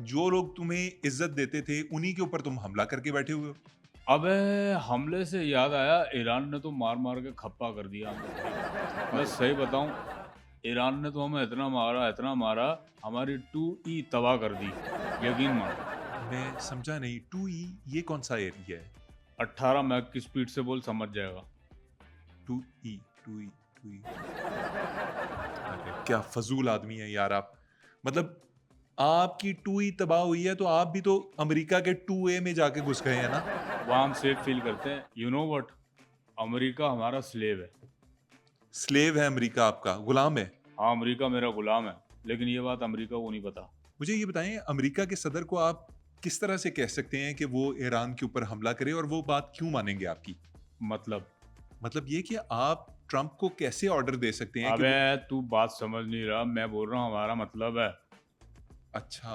जो लोग तुम्हें इज्जत देते थे उन्हीं के ऊपर तुम हमला करके बैठे हुए हो। अबे हमले से याद आया, ईरान ने तो मार मार के खप्पा कर दिया हमें भाई। मैं अरे सही बताऊं, ईरान ने तो हमें इतना मारा, हमारी 2E तबाह कर दी। यकीन मानो। मैं समझा नहीं, 2E ये कौन सा एरिया है? 18 मैक की स्पीड से बोल, समझ जाएगा। 2E 2E 2E। अरे क्या फजूल आदमी है यार आप। मतलब आपकी 2E तबाह हुई है तो आप भी तो अमेरिका के 2A में जाके घुस गए हैं ना। वहाँ हम सेफ फील करते हैं। यू नो व्हाट, अमेरिका हमारा स्लेव है। स्लेव है अमेरिका, आपका गुलाम है। हाँ, अमेरिका मेरा गुलाम है, लेकिन ये बात अमेरिका को नहीं पता। मुझे ये बताएं, अमेरिका के सदर को आप किस तरह से कह सकते हैं कि वो ईरान के ऊपर हमला करे और वो बात क्यों मानेंगे आपकी? मतलब, मतलब ये कि आप ट्रंप को कैसे ऑर्डर दे सकते हैं कि अबे वो। तू बात समझ नहीं रहा, मैं बोल रहा हूँ हमारा मतलब है। अच्छा।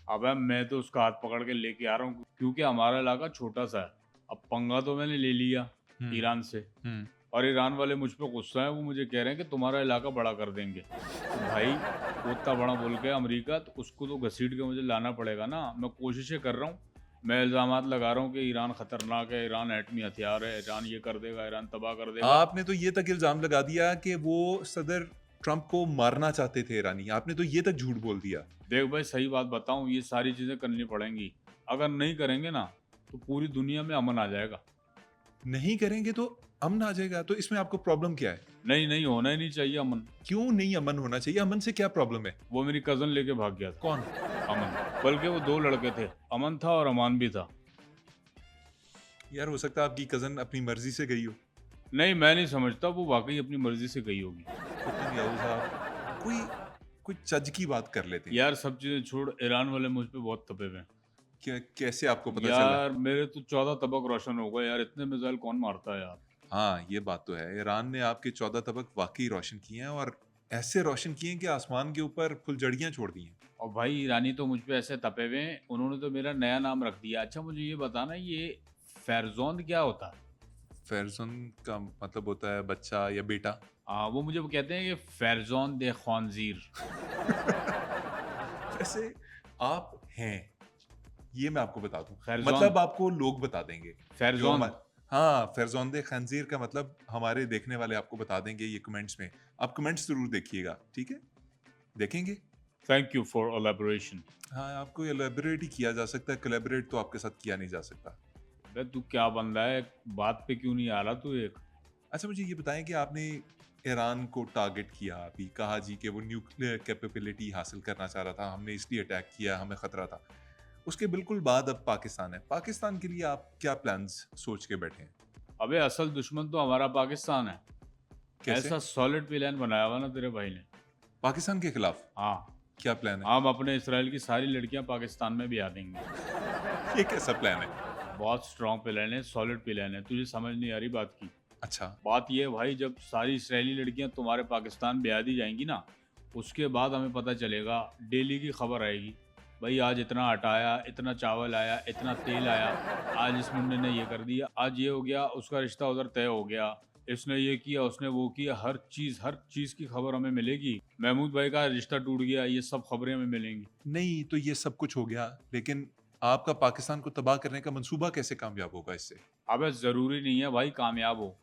अबे मैं तो उसका हाथ पकड़ के लेके आ रहा हूँ, क्योंकि हमारा इलाका छोटा सा है। अब पंगा तो मैंने ले लिया हम्म। ईरान से, हम्म। और ईरान वाले मुझ पे गुस्सा है। वो मुझे कह रहे हैं कि तुम्हारा इलाका बड़ा कर देंगे। तो भाई, वो इतना बड़ा बोल के अमेरिका, तो उसको तो घसीट के मुझे लाना पड़ेगा ना। मैं कोशिशें कर रहा हूँ, मैं इल्ज़ामात लगा रहा हूँ कि ईरान खतरनाक है, ईरान एटमी हथियार है, ईरान ये कर देगा, ईरान तबाह कर देगा। आपने तो ये तक इल्जाम लगा दिया कि वो सदर ट्रंप को मारना चाहते थे ईरानी, आपने तो ये तक झूठ बोल दिया। देख भाई, सही बात बताऊं, ये सारी चीज़ें करनी पड़ेंगी। अगर नहीं करेंगे ना, तो पूरी दुनिया में अमन आ जाएगा। नहीं करेंगे तो अमन आ जाएगा, तो इसमें आपको प्रॉब्लम क्या है? नहीं, नहीं होना ही नहीं चाहिए अमन। क्यों नहीं अमन होना चाहिए? अमन से क्या प्रॉब्लम है? वो मेरी कज़न लेके भाग गया था। कौन? अमन, बल्कि वो 2 लड़के थे, अमन था और अमान भी था। यार हो सकता है आपकी कजन अपनी मर्जी से गई हो। नहीं, मैं नहीं समझता, वो वाक़ई अपनी मर्ज़ी से गई होगी। नेतन्याहू साहब, कोई कोई चज की बात कर लेते हैं। यार सब चीज़ें छोड़, ईरान वाले मुझ पे बहुत तपे हुए हैं। क्या, कैसे आपको पता चला? यार मेरे तो 14 तबक रोशन हो गए यार, इतने मिसाइल कौन मारता है यार। हाँ, ये बात तो है, ईरान ने आपके 14 तबक वाकई रोशन किए हैं, और ऐसे रोशन किए हैं कि आसमान के ऊपर फुलझड़ियां छोड़ दी हैं। और भाई ईरानी तो मुझ पे ऐसे तपे हुए हैं, उन्होंने तो मेरा नया नाम रख दिया। अच्छा मुझे ये बताना, ये फ़ैज़ोन क्या होता है? फैरजुन का मतलब होता है बच्चा या बेटा। वो मुझे वो कहते हैं कि फ़ैज़ोन दे ख़ानज़ीर। वैसे आप हैं, ये मैं आपको बता दूं, फ़ैज़ोन, मतलब आपको लोग बता देंगे जो फ़ैज़ोन। हमारे। हाँ, फैरजौंदे खंजीर का मतलब हमारे देखने वाले आपको बता देंगे ये कमेंट्स में। आप कमेंट्स जरूर देखिएगा, ठीक है? देखेंगे। Thank you for elaboration. हाँ, आपको एलेबरेट ही किया जा सकता है, कोलैबोरेट तो आपके साथ किया नहीं जा सकता। बे तू क्या बंदा है, बात पे क्यों नहीं आ रहा तू एक? अच्छा मुझे ये बताएं कि आपने ईरान को टारगेट किया, अभी कहा जी कि वो न्यूक्लियर कैपेबिलिटी हासिल करना चाह रहा था, हमने इसलिए अटैक किया, हमें खतरा था। उसके बिल्कुल बाद अब पाकिस्तान है, पाकिस्तान के लिए आप क्या प्लान्स सोच के बैठे हैं? अबे असल दुश्मन तो हमारा पाकिस्तान है। कैसे? ऐसा सॉलिड प्लान बनाया हुआ ना तेरे भाई ने। पाकिस्तान के खिलाफ हाँ, क्या प्लान है? हम अपने इसराइल की सारी लड़कियां पाकिस्तान में भी आ देंगे। ये कैसा प्लान है? बहुत स्ट्रॉन्ग प्लान है, सॉलिड प्लान है, तुझे समझ नहीं आ रही बात की। अच्छा। बात ये है भाई, जब सारी इसराइली लड़कियां तुम्हारे पाकिस्तान ब्याह दी जाएंगी ना, उसके बाद हमें पता चलेगा, डेली की खबर आएगी, भाई आज इतना आटा आया, इतना चावल आया, इतना तेल आया, आज इस मुंडे ने ये कर दिया, आज ये हो गया, उसका रिश्ता उधर तय हो गया, इसने ये किया, उसने वो किया, हर चीज़ की खबर हमें मिलेगी। महमूद भाई का रिश्ता टूट गया, ये सब खबरें हमें मिलेंगी। नहीं तो ये सब कुछ हो गया, लेकिन आपका पाकिस्तान को तबाह करने का मंसूबा कैसे कामयाब होगा इससे? अबे ज़रूरी नहीं है भाई कामयाब हो।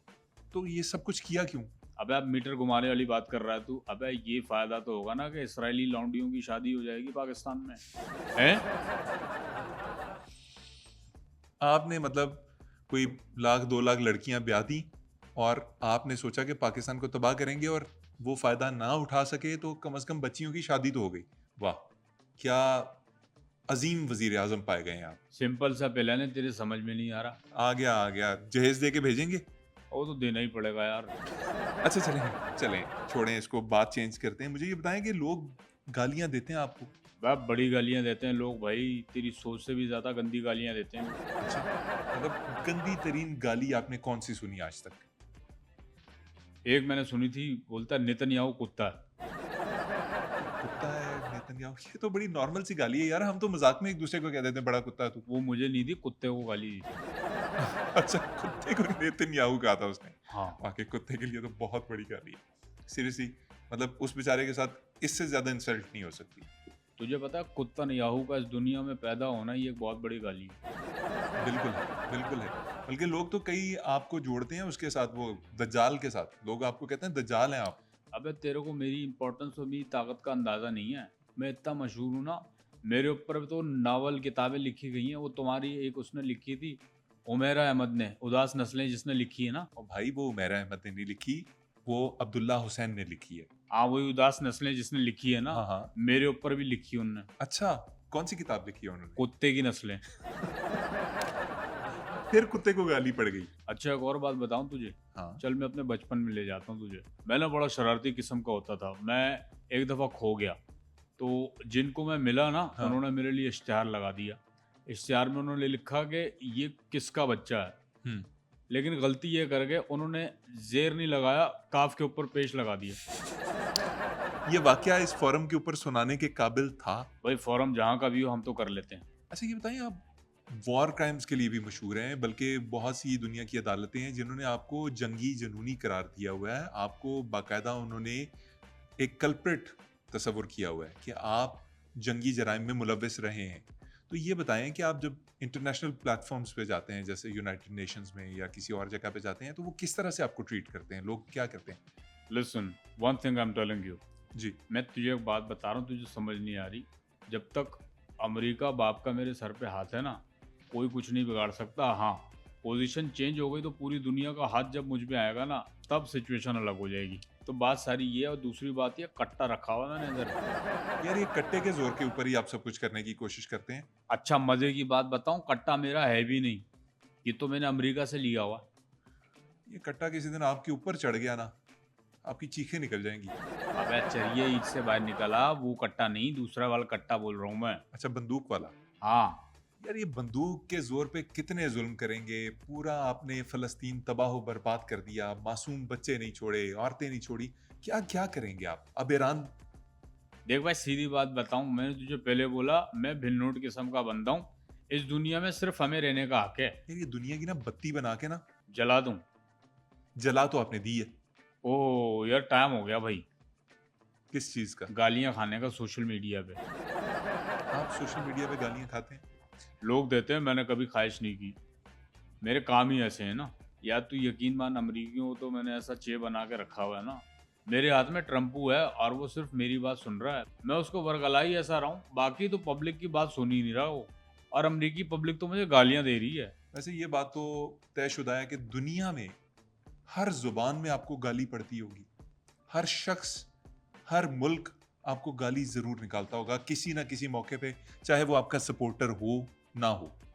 तो ये सब कुछ किया क्यों? अबे अब मीटर घुमाने वाली बात कर रहा है तू। अबे ये फायदा तो होगा ना कि इसराइली लौंडियों की शादी हो जाएगी पाकिस्तान में। हैं? आपने मतलब कोई लाख 2 लाख लड़कियां ब्याह दी, और आपने सोचा कि पाकिस्तान को तबाह करेंगे, और वो फायदा ना उठा सके तो कम से कम बच्चियों की शादी तो हो गई। वाह, क्या अजीम वजीर आजम पाए गए हैं आप। सिंपल सा प्लान है, तेरे समझ में नहीं आ रहा। आ गया आ गया, जहेज दे के भेजेंगे। वो तो देना ही पड़ेगा यार। अच्छा चलें चलें, छोड़ें इसको, बात चेंज करते हैं। मुझे ये बताएं कि लोग गालियां देते हैं आपको? वह बड़ी गालियां देते हैं लोग भाई, तेरी सोच से भी ज़्यादा गंदी गालियां देते हैं लोग। अच्छा, मतलब गंदी तरीन गाली आपने कौन सी सुनी आज तक? एक मैंने सुनी थी, बोलता है नेतन्याहू कुत्ता है। कुत्ता है नेतन्याहू, ये तो बड़ी नॉर्मल सी गाली है यार, हम तो मजाक में एक दूसरे को कह देते हैं बड़ा कुत्ता है तू। वो मुझे नहीं दी, कुत्ते को गाली दी थी। अच्छा, कुत्ते को नेतन्याहू कहा था उसने? हाँ। वाकई कुत्ते के लिए तो बहुत बड़ी गाली है, सीरियसली। मतलब उस बेचारे के साथ इससे ज्यादा इंसल्ट नहीं हो सकती। तुझे पता है कुत्ता याहू का इस दुनिया में पैदा होना ही एक बहुत बड़ी गाली है। बिल्कुल है, बिल्कुल है। बल्कि लोग तो कई आपको जोड़ते हैं उसके साथ, वो दज्जाल के साथ। लोग आपको कहते हैं दज्जाल हैं आप। अबे तेरे को मेरी इंपॉर्टेंस और मेरी ताकत का अंदाजा नहीं है। मैं इतना मशहूर हूँ ना, मेरे ऊपर तो नावल किताबें लिखी गई हैं। वो तुम्हारी एक उसने लिखी थी, उमेरा अहमद ने, उदास नस्लें जिसने लिखी है ना। और भाई वो उमैरा अहमद ने नहीं लिखी, वो अब्दुल्ला हुसैन ने लिखी है। हाँ वही उदास नस्लें जिसने लिखी है ना, हाँ, हाँ। मेरे ऊपर भी लिखी है उनने, अच्छा, कौन-सी किताब लिखी है उन्होंने? कुत्ते की नस्लें। फिर कुत्ते को गाली पड़ गई। अच्छा एक और बात बताऊं तुझे, हाँ, चल मैं अपने बचपन में ले जाता हूँ तुझे। मैं ना बड़ा शरारती किस्म का होता था। मैं एक दफ़ा खो गया, तो जिनको मैं मिला ना, हाँ। उन्होंने मेरे लिए इश्तिहार लगा दिया। इश्तिहार में उन्होंने लिखा कि ये किसका बच्चा है, हुँ। लेकिन गलती ये कर गए, उन्होंने ज़ेर नहीं लगाया, काफ के ऊपर पेश लगा दिया। ये वाक़या इस फ़ोरम के ऊपर सुनाने के काबिल था। भाई फोरम जहाँ का भी हो हम तो कर लेते हैं। अच्छा ये बताइए, आप वॉर क्राइम्स के लिए भी मशहूर हैं, बल्कि बहुत सी दुनिया की अदालतें हैं जिन्होंने आपको जंगी जुनूनी करार दिया हुआ है। आपको बाकायदा उन्होंने एक कल्प्रिट तस्वुर किया हुआ है कि आप जंगी जराइम में मुलव्वस रहे हैं। तो ये बताएं कि आप जब इंटरनेशनल प्लेटफॉर्म्स पे जाते हैं, जैसे यूनाइटेड नेशंस में या किसी और जगह पे जाते हैं, तो वो किस तरह से आपको ट्रीट करते हैं? लोग क्या करते हैं? Listen, one thing I am telling you, जी। मैं तुझे एक बात बता रहा हूँ, तुझे समझ नहीं आ रही। जब तक अमेरिका बाप का मेरे सर पे हाथ है ना, कोई कुछ नहीं बिगाड़ सकता। हाँ, पोजीशन चेंज हो गई तो पूरी दुनिया का हाथ जब मुझ पे आएगा ना, तब सिचुएशन अलग हो जाएगी। तो बात सारी ये है, और दूसरी बात ये, कट्टा रखा हुआ मैंने इधर। यार ये कट्टे के जोर के ऊपर ही आप सब कुछ करने की कोशिश करते हैं। अच्छा मजे की बात बताऊं, कट्टा मेरा है भी नहीं, ये तो मैंने अमेरिका से लिया हुआ। ये कट्टा किसी दिन आपके ऊपर चढ़ गया ना, आपकी चीखें निकल जाएंगी। अबे चलिए ईद से बाहर निकला, वो कट्टा नहीं, दूसरा वाला कट्टा बोल रहा हूँ मैं। अच्छा, बंदूक वाला। हाँ। यार ये बंदूक के जोर पे कितने जुल्म करेंगे? पूरा आपने फ़लस्तीन तबाह बर्बाद कर दिया, मासूम बच्चे नहीं छोड़े, औरतें नहीं छोड़ी। क्या क्या करेंगे आप? अब ईरान। देख भाई सीधी बात बताऊं, मैंने तुझे पहले बोला मैं भिन्नोट किस्म का बंदा हूँ। इस दुनिया में सिर्फ हमें रहने का हक है। यार ये दुनिया की ना बत्ती बना के ना जला दूं? जला तो आपने दी है। ओह यार टाइम हो गया भाई, किस चीज़ का? गालियां खाने का सोशल मीडिया पे। आप सोशल मीडिया पे गालियाँ खाते हैं? लोग देते हैं, मैंने कभी ख्वाहिश नहीं की। मेरे काम ही ऐसे हैं ना। या तू यकीन मान, अमरीकियों को तो मैंने ऐसा चे बना के रखा हुआ है ना। मेरे हाथ में ट्रम्पू है और वो सिर्फ मेरी बात सुन रहा है। मैं उसको वरगला ही ऐसा रहा हूँ, बाकी तो पब्लिक की बात सुन ही नहीं रहा वो। और अमरीकी पब्लिक तो मुझे गालियां दे रही है। वैसे ये बात तो तयशुदा है कि दुनिया में हर ज़ुबान में आपको गाली पड़ती होगी। हर शख्स, हर मुल्क आपको गाली ज़रूर निकालता होगा किसी ना किसी मौके पे, चाहे वो आपका सपोर्टर हो, ना हो।